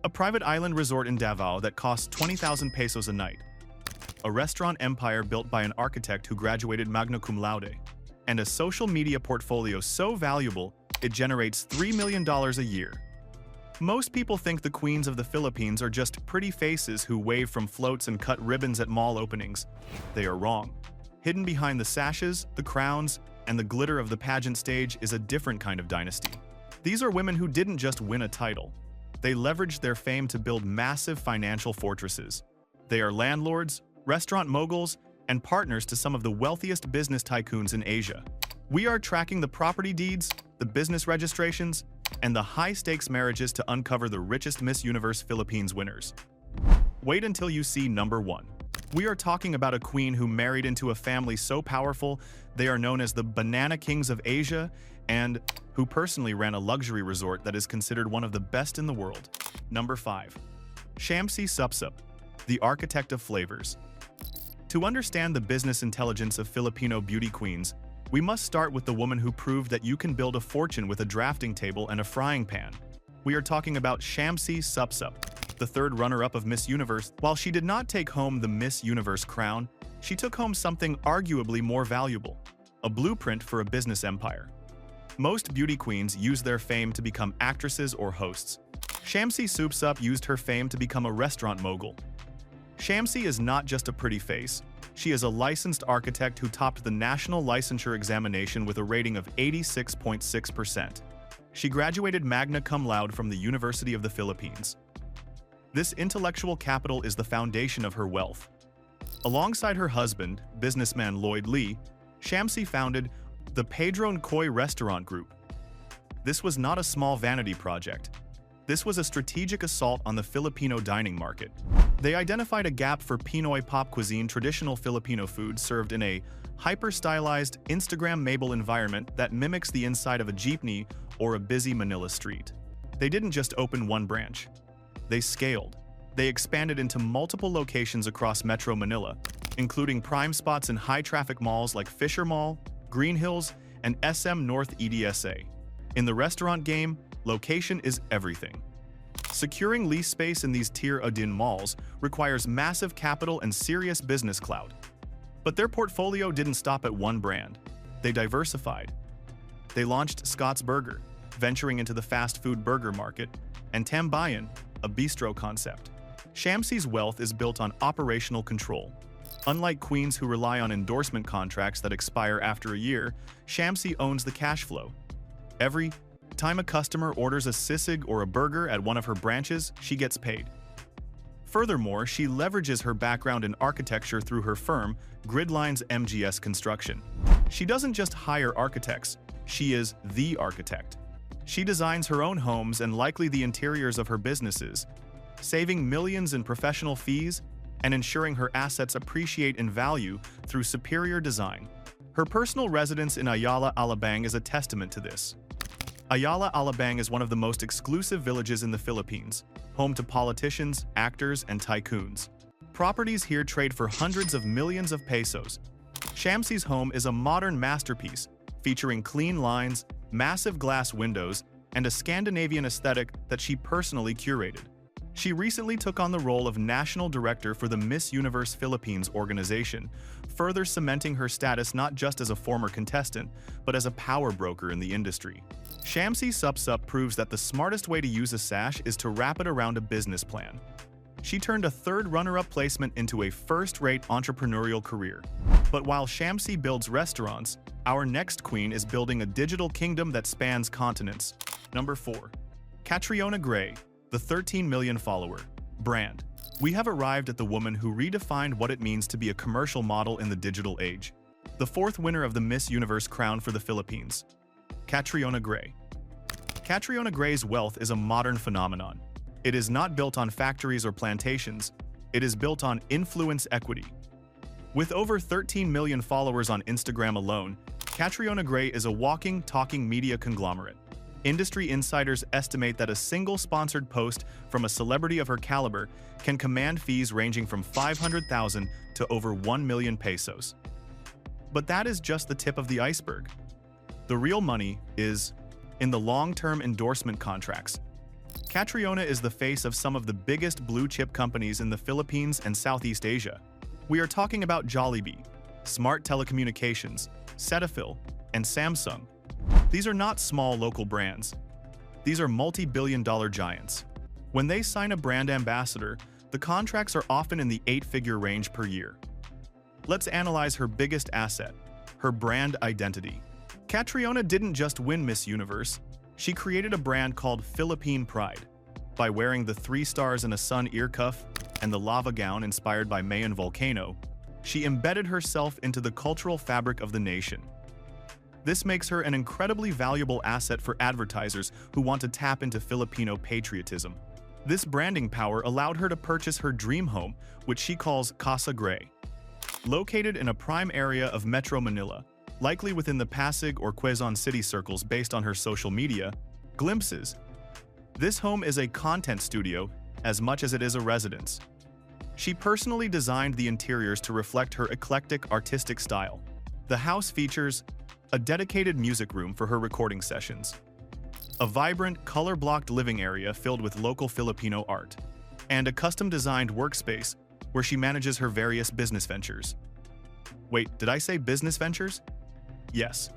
A private island resort in Davao that costs 20,000 pesos a night. A restaurant empire built by an architect who graduated Magna cum laude. And a social media portfolio so valuable, it generates $3 million a year. Most people think the queens of the Philippines are just pretty faces who wave from floats and cut ribbons at mall openings. They are wrong. Hidden behind the sashes, the crowns, and the glitter of the pageant stage is a different kind of dynasty. These are women who didn't just win a title. They leveraged their fame to build massive financial fortresses. They are landlords, restaurant moguls, and partners to some of the wealthiest business tycoons in Asia. We are tracking the property deeds, the business registrations, and the high-stakes marriages to uncover the richest Miss Universe Philippines winners. Wait until you see number 1. We are talking about a queen who married into a family so powerful they are known as the Banana Kings of Asia and who personally ran a luxury resort that is considered one of the best in the world. Number 5. Shamcey Supsup, the architect of flavors. To understand the business intelligence of Filipino beauty queens, we must start with the woman who proved that you can build a fortune with a drafting table and a frying pan. We are talking about Shamcey Supsup, the third runner-up of Miss Universe. While she did not take home the Miss Universe crown, she took home something arguably more valuable, a blueprint for a business empire. Most beauty queens use their fame to become actresses or hosts. Shamcey Supsup used her fame to become a restaurant mogul. Shamcey is not just a pretty face. She is a licensed architect who topped the national licensure examination with a rating of 86.6%. She graduated Magna cum laude from the University of the Philippines. This intellectual capital is the foundation of her wealth. Alongside her husband, businessman Lloyd Lee, Shamcey founded the Pedro restaurant group. This was not a small vanity project. This was a strategic assault on the Filipino dining market. They identified a gap for Pinoy pop cuisine, traditional Filipino food served in a hyper-stylized, Instagram-mable environment that mimics the inside of a jeepney or a busy Manila street. They didn't just open one branch. They scaled. They expanded into multiple locations across Metro Manila, including prime spots in high-traffic malls like Fisher Mall, Green Hills, and SM North EDSA. In the restaurant game, location is everything. Securing lease space in these Tier 1 malls requires massive capital and serious business clout. But their portfolio didn't stop at one brand. They diversified. They launched Scott's Burger, venturing into the fast food burger market, and Tambayan, a bistro concept. Shamcey's wealth is built on operational control. Unlike queens who rely on endorsement contracts that expire after a year, Shamcey owns the cash flow. Every time a customer orders a sisig or a burger at one of her branches, she gets paid. Furthermore, she leverages her background in architecture through her firm, Gridlines MGS Construction. She doesn't just hire architects, she is the architect. She designs her own homes and likely the interiors of her businesses, saving millions in professional fees and ensuring her assets appreciate in value through superior design. Her personal residence in Ayala Alabang is a testament to this. Ayala Alabang is one of the most exclusive villages in the Philippines, home to politicians, actors, and tycoons. Properties here trade for hundreds of millions of pesos. Shamcey's home is a modern masterpiece, featuring clean lines, massive glass windows, and a Scandinavian aesthetic that she personally curated. She recently took on the role of National Director for the Miss Universe Philippines organization, further cementing her status not just as a former contestant, but as a power broker in the industry. Shamcey Supsup proves that the smartest way to use a sash is to wrap it around a business plan. She turned a third runner-up placement into a first-rate entrepreneurial career. But while Shamcey builds restaurants, our next queen is building a digital kingdom that spans continents. Number 4. Catriona Gray, the 13 million follower brand. We have arrived at the woman who redefined what it means to be a commercial model in the digital age. The fourth winner of the Miss Universe crown for the Philippines, Catriona Gray. Catriona Gray's wealth is a modern phenomenon. It is not built on factories or plantations. It is built on influence equity. With over 13 million followers on Instagram alone, Catriona Gray is a walking, talking media conglomerate. Industry insiders estimate that a single sponsored post from a celebrity of her caliber can command fees ranging from 500,000 to over 1 million pesos. But that is just the tip of the iceberg. The real money is in the long-term endorsement contracts. Catriona is the face of some of the biggest blue-chip companies in the Philippines and Southeast Asia. We are talking about Jollibee, Smart Telecommunications, Cetaphil, and Samsung. These are not small local brands. These are multi-billion-dollar giants. When they sign a brand ambassador, the contracts are often in the 8-figure range per year. Let's analyze her biggest asset, her brand identity. Catriona didn't just win Miss Universe, she created a brand called Philippine Pride. By wearing the 3 stars in a sun ear cuff and the lava gown inspired by Mayan volcano, she embedded herself into the cultural fabric of the nation. This makes her an incredibly valuable asset for advertisers who want to tap into Filipino patriotism. This branding power allowed her to purchase her dream home, which she calls Casa Gray. Located in a prime area of Metro Manila, likely within the Pasig or Quezon City circles based on her social media, glimpses. This home is a content studio as much as it is a residence. She personally designed the interiors to reflect her eclectic artistic style. The house features a dedicated music room for her recording sessions, a vibrant, color-blocked living area filled with local Filipino art, and a custom-designed workspace where she manages her various business ventures. Wait, did I say business ventures? Yes.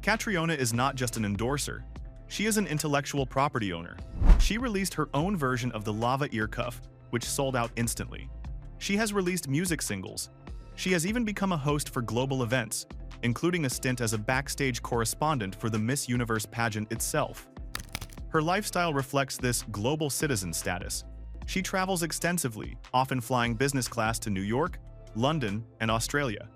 Catriona is not just an endorser, she is an intellectual property owner. She released her own version of the lava ear cuff, which sold out instantly. She has released music singles. She has even become a host for global events, including a stint as a backstage correspondent for the Miss Universe pageant itself. Her lifestyle reflects this global citizen status. She travels extensively, often flying business class to New York, London, and Australia.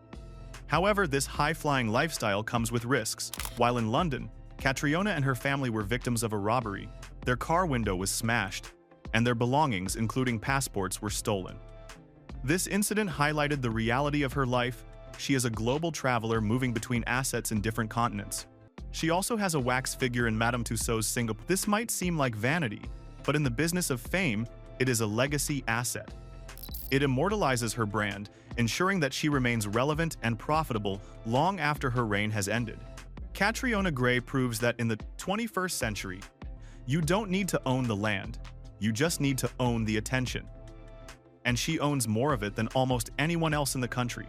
However, this high-flying lifestyle comes with risks. While in London, Catriona and her family were victims of a robbery. Their car window was smashed, and their belongings, including passports, were stolen. This incident highlighted the reality of her life. She is a global traveler moving between assets in different continents. She also has a wax figure in Madame Tussauds Singapore. This might seem like vanity, but in the business of fame, it is a legacy asset. It immortalizes her brand, ensuring that she remains relevant and profitable long after her reign has ended. Catriona Gray proves that in the 21st century, you don't need to own the land, you just need to own the attention. And she owns more of it than almost anyone else in the country.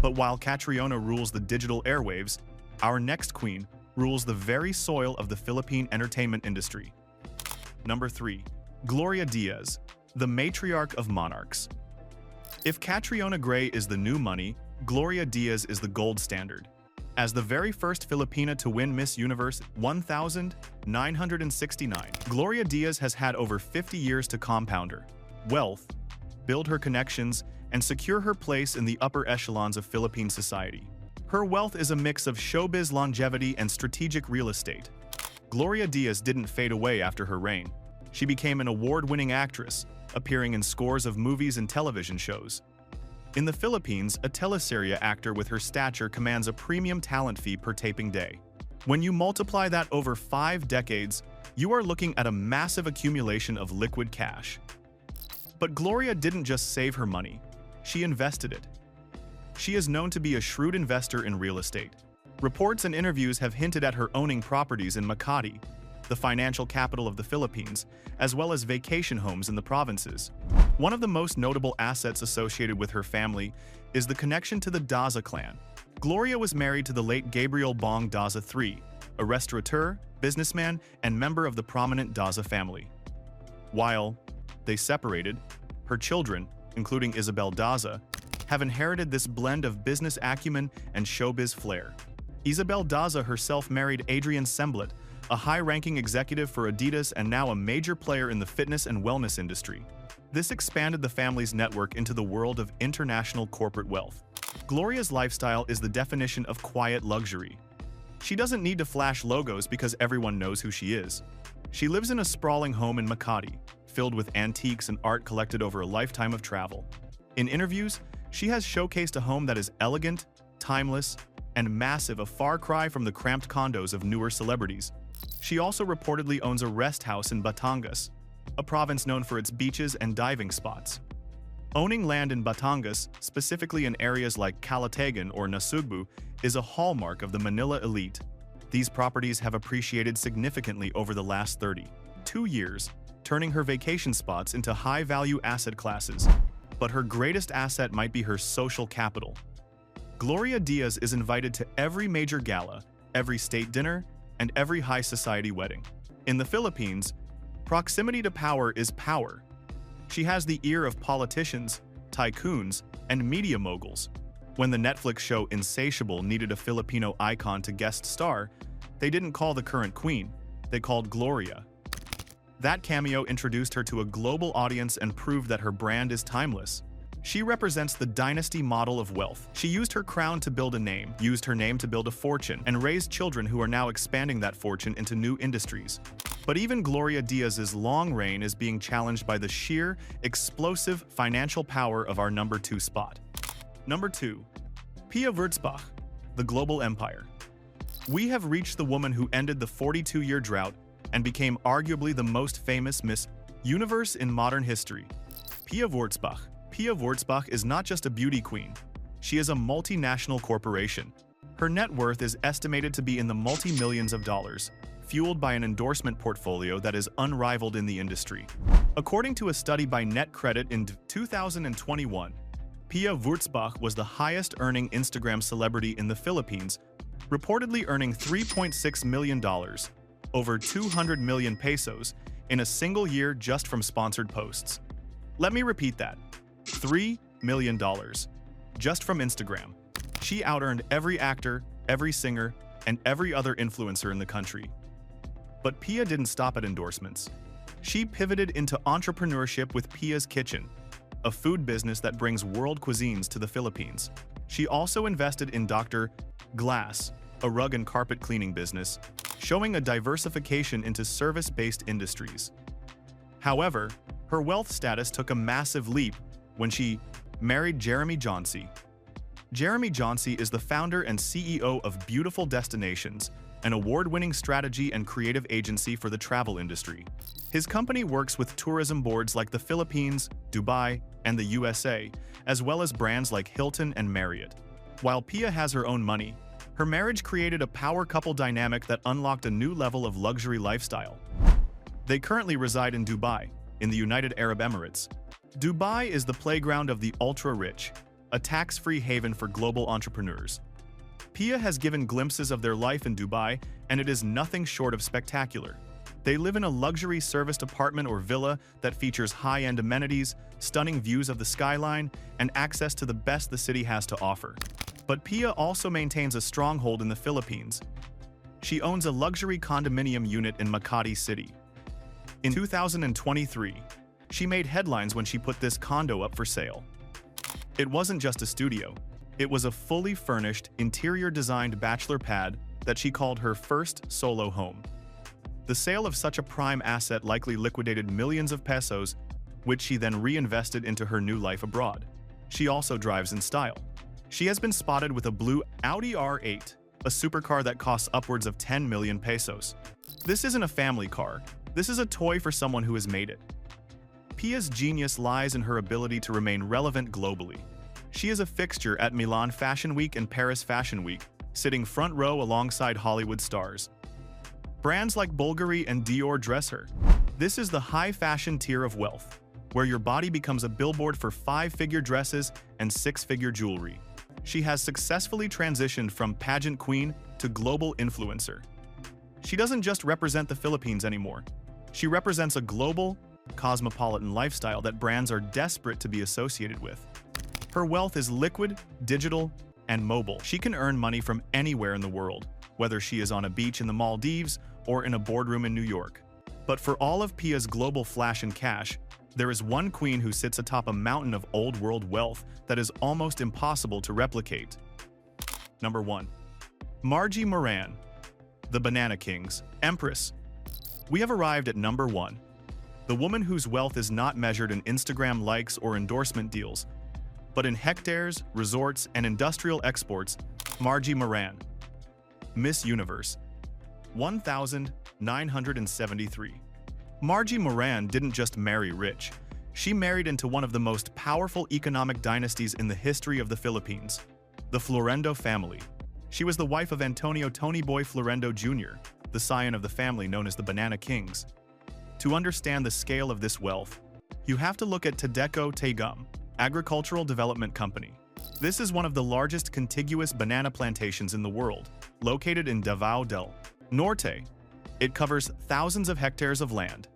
But while Catriona rules the digital airwaves, our next queen rules the very soil of the Philippine entertainment industry. Number 3. Gloria Diaz, the Matriarch of Monarchs. If Catriona Gray is the new money, Gloria Diaz is the gold standard. As the very first Filipina to win Miss Universe 1969, Gloria Diaz has had over 50 years to compound her wealth, build her connections, and secure her place in the upper echelons of Philippine society. Her wealth is a mix of showbiz longevity and strategic real estate. Gloria Diaz didn't fade away after her reign. She became an award-winning actress, appearing in scores of movies and television shows. In the Philippines, a teleserye actor with her stature commands a premium talent fee per taping day. When you multiply that over 5 decades, you are looking at a massive accumulation of liquid cash. But Gloria didn't just save her money, she invested it. She is known to be a shrewd investor in real estate. Reports and interviews have hinted at her owning properties in Makati, the financial capital of the Philippines, as well as vacation homes in the provinces. One of the most notable assets associated with her family is the connection to the Daza clan. Gloria was married to the late Gabriel Bong Daza III, a restaurateur, businessman, and member of the prominent Daza family. While they separated, her children, including Isabel Daza, have inherited this blend of business acumen and showbiz flair. Isabel Daza herself married Adrian Semblet, a high-ranking executive for Adidas and now a major player in the fitness and wellness industry. This expanded the family's network into the world of international corporate wealth. Gloria's lifestyle is the definition of quiet luxury. She doesn't need to flash logos because everyone knows who she is. She lives in a sprawling home in Makati, filled with antiques and art collected over a lifetime of travel. In interviews, she has showcased a home that is elegant, timeless, and massive, a far cry from the cramped condos of newer celebrities. She also reportedly owns a rest house in Batangas, a province known for its beaches and diving spots. Owning land in Batangas, specifically in areas like Calatagan or Nasugbu, is a hallmark of the Manila elite. These properties have appreciated significantly over the last 30 2 years, turning her vacation spots into high-value asset classes. But her greatest asset might be her social capital. Gloria Diaz is invited to every major gala, every state dinner, and every high society wedding. In the Philippines, proximity to power is power. She has the ear of politicians, tycoons, and media moguls. When the Netflix show Insatiable needed a Filipino icon to guest star, they didn't call the current queen, they called Gloria. That cameo introduced her to a global audience and proved that her brand is timeless. She represents the dynasty model of wealth. She used her crown to build a name, used her name to build a fortune, and raised children who are now expanding that fortune into new industries. But even Gloria Diaz's long reign is being challenged by the sheer, explosive financial power of our number 2 spot. Number 2. Pia Wurtzbach, the global empire. We have reached the woman who ended the 42-year drought and became arguably the most famous Miss Universe in modern history. Pia Wurtzbach. Pia Wurtzbach is not just a beauty queen. She is a multinational corporation. Her net worth is estimated to be in the multi-millions of dollars, fueled by an endorsement portfolio that is unrivaled in the industry. According to a study by Net Credit in 2021, Pia Wurtzbach was the highest-earning Instagram celebrity in the Philippines, reportedly earning $3.6 million, over 200 million pesos, in a single year just from sponsored posts. Let me repeat that. $3 million, just from Instagram. She out-earned every actor, every singer, and every other influencer in the country. But Pia didn't stop at endorsements. She pivoted into entrepreneurship with Pia's Kitchen, a food business that brings world cuisines to the Philippines. She also invested in Dr. Glass, a rug and carpet cleaning business, showing a diversification into service-based industries. However, her wealth status took a massive leap when she married Jeremy Jauncey. Jeremy Jauncey is the founder and CEO of Beautiful Destinations, an award-winning strategy and creative agency for the travel industry. His company works with tourism boards like the Philippines, Dubai, and the USA, as well as brands like Hilton and Marriott. While Pia has her own money, her marriage created a power couple dynamic that unlocked a new level of luxury lifestyle. They currently reside in Dubai, in the United Arab Emirates. Dubai is the playground of the ultra-rich, a tax-free haven for global entrepreneurs. Pia has given glimpses of their life in Dubai, and it is nothing short of spectacular. They live in a luxury serviced apartment or villa that features high-end amenities, stunning views of the skyline, and access to the best the city has to offer. But Pia also maintains a stronghold in the Philippines. She owns a luxury condominium unit in Makati City. In 2023, she made headlines when she put this condo up for sale. It wasn't just a studio. It was a fully furnished, interior-designed bachelor pad that she called her first solo home. The sale of such a prime asset likely liquidated millions of pesos, which she then reinvested into her new life abroad. She also drives in style. She has been spotted with a blue Audi R8, a supercar that costs upwards of 10 million pesos. This isn't a family car. This is a toy for someone who has made it. Pia's genius lies in her ability to remain relevant globally. She is a fixture at Milan Fashion Week and Paris Fashion Week, sitting front row alongside Hollywood stars. Brands like Bulgari and Dior dress her. This is the high fashion tier of wealth, where your body becomes a billboard for 5-figure dresses and 6-figure jewelry. She has successfully transitioned from pageant queen to global influencer. She doesn't just represent the Philippines anymore. She represents a global, cosmopolitan lifestyle that brands are desperate to be associated with. Her wealth is liquid, digital, and mobile. She can earn money from anywhere in the world, whether she is on a beach in the Maldives or in a boardroom in New York. But for all of Pia's global flash and cash, there is one queen who sits atop a mountain of old-world wealth that is almost impossible to replicate. Number 1. Margie Moran, the Banana King's Empress. We have arrived at number 1. The woman whose wealth is not measured in Instagram likes or endorsement deals, but in hectares, resorts, and industrial exports. Margie Moran, Miss Universe, 1973. Margie Moran didn't just marry rich. She married into one of the most powerful economic dynasties in the history of the Philippines, the Florendo family. She was the wife of Antonio Tony Boy Florendo Jr., the scion of the family known as the Banana Kings. To understand the scale of this wealth, you have to look at Tadeko Tagum, Agricultural Development Company. This is one of the largest contiguous banana plantations in the world, located in Davao del Norte. It covers thousands of hectares of land.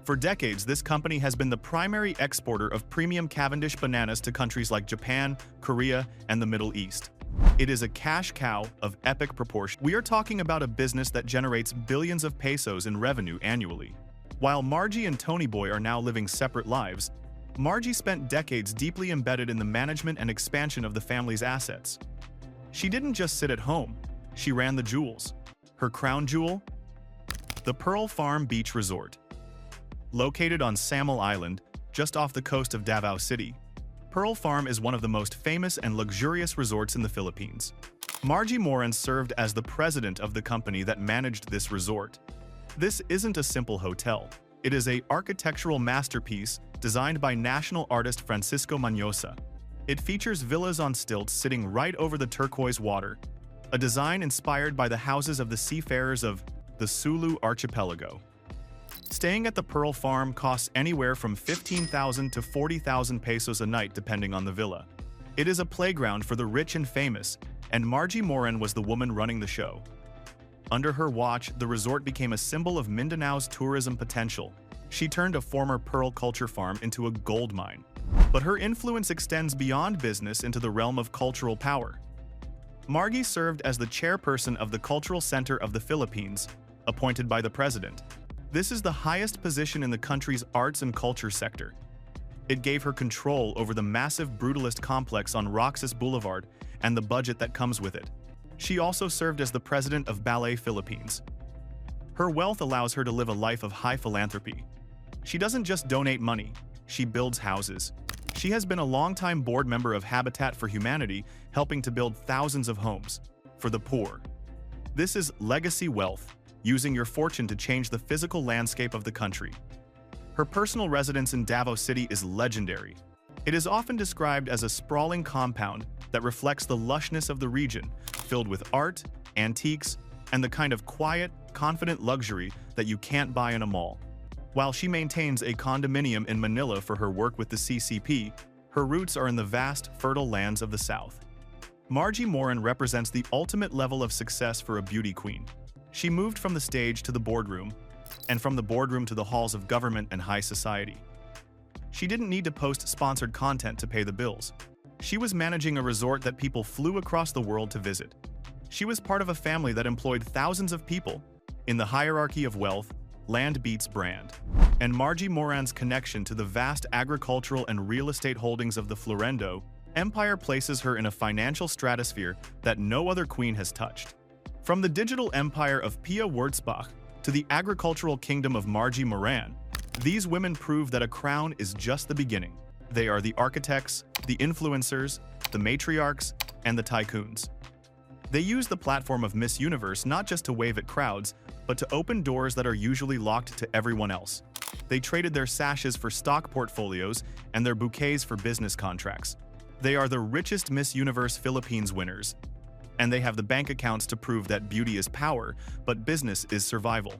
For decades, this company has been the primary exporter of premium Cavendish bananas to countries like Japan, Korea, and the Middle East. It is a cash cow of epic proportion. We are talking about a business that generates billions of pesos in revenue annually. While Margie and Tony Boy are now living separate lives, Margie spent decades deeply embedded in the management and expansion of the family's assets. She didn't just sit at home, she ran the jewels. Her crown jewel? The Pearl Farm Beach Resort. Located on Samal Island, just off the coast of Davao City, Pearl Farm is one of the most famous and luxurious resorts in the Philippines. Margie Moran served as the president of the company that managed this resort. This isn't a simple hotel. It is an architectural masterpiece designed by national artist Francisco Manyosa. It features villas on stilts sitting right over the turquoise water, a design inspired by the houses of the seafarers of the Sulu archipelago. Staying at the Pearl Farm costs anywhere from 15,000 to 40,000 pesos a night depending on the villa. It is a playground for the rich and famous, and Margie Moran was the woman running the show. Under her watch, the resort became a symbol of Mindanao's tourism potential. She turned a former pearl culture farm into a gold mine. But her influence extends beyond business into the realm of cultural power. Margie served as the chairperson of the Cultural Center of the Philippines, appointed by the president. This is the highest position in the country's arts and culture sector. It gave her control over the massive brutalist complex on Roxas Boulevard and the budget that comes with it. She also served as the president of Ballet Philippines. Her wealth allows her to live a life of high philanthropy. She doesn't just donate money, she builds houses. She has been a longtime board member of Habitat for Humanity, helping to build thousands of homes for the poor. This is legacy wealth, using your fortune to change the physical landscape of the country. Her personal residence in Davao City is legendary. It is often described as a sprawling compound that reflects the lushness of the region, filled with art, antiques, and the kind of quiet, confident luxury that you can't buy in a mall. While she maintains a condominium in Manila for her work with the CCP, her roots are in the vast, fertile lands of the South. Margie Moran represents the ultimate level of success for a beauty queen. She moved from the stage to the boardroom, and from the boardroom to the halls of government and high society. She didn't need to post sponsored content to pay the bills. She was managing a resort that people flew across the world to visit. She was part of a family that employed thousands of people. In the hierarchy of wealth, land beats brand. And Margie Moran's connection to the vast agricultural and real estate holdings of the Florendo Empire places her in a financial stratosphere that no other queen has touched. From the digital empire of Pia Wurtzbach to the agricultural kingdom of Margie Moran, these women prove that a crown is just the beginning. They are the architects, the influencers, the matriarchs, and the tycoons. They use the platform of Miss Universe not just to wave at crowds, but to open doors that are usually locked to everyone else. They traded their sashes for stock portfolios and their bouquets for business contracts. They are the richest Miss Universe Philippines winners, and they have the bank accounts to prove that beauty is power, but business is survival.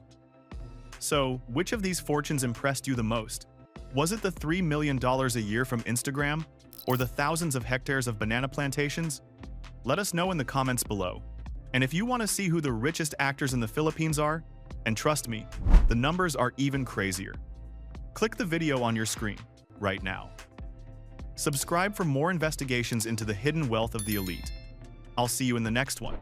So, which of these fortunes impressed you the most? Was it the $3 million a year from Instagram, or the thousands of hectares of banana plantations? Let us know in the comments below. And if you want to see who the richest actors in the Philippines are, and trust me, the numbers are even crazier. Click the video on your screen right now. Subscribe for more investigations into the hidden wealth of the elite. I'll see you in the next one.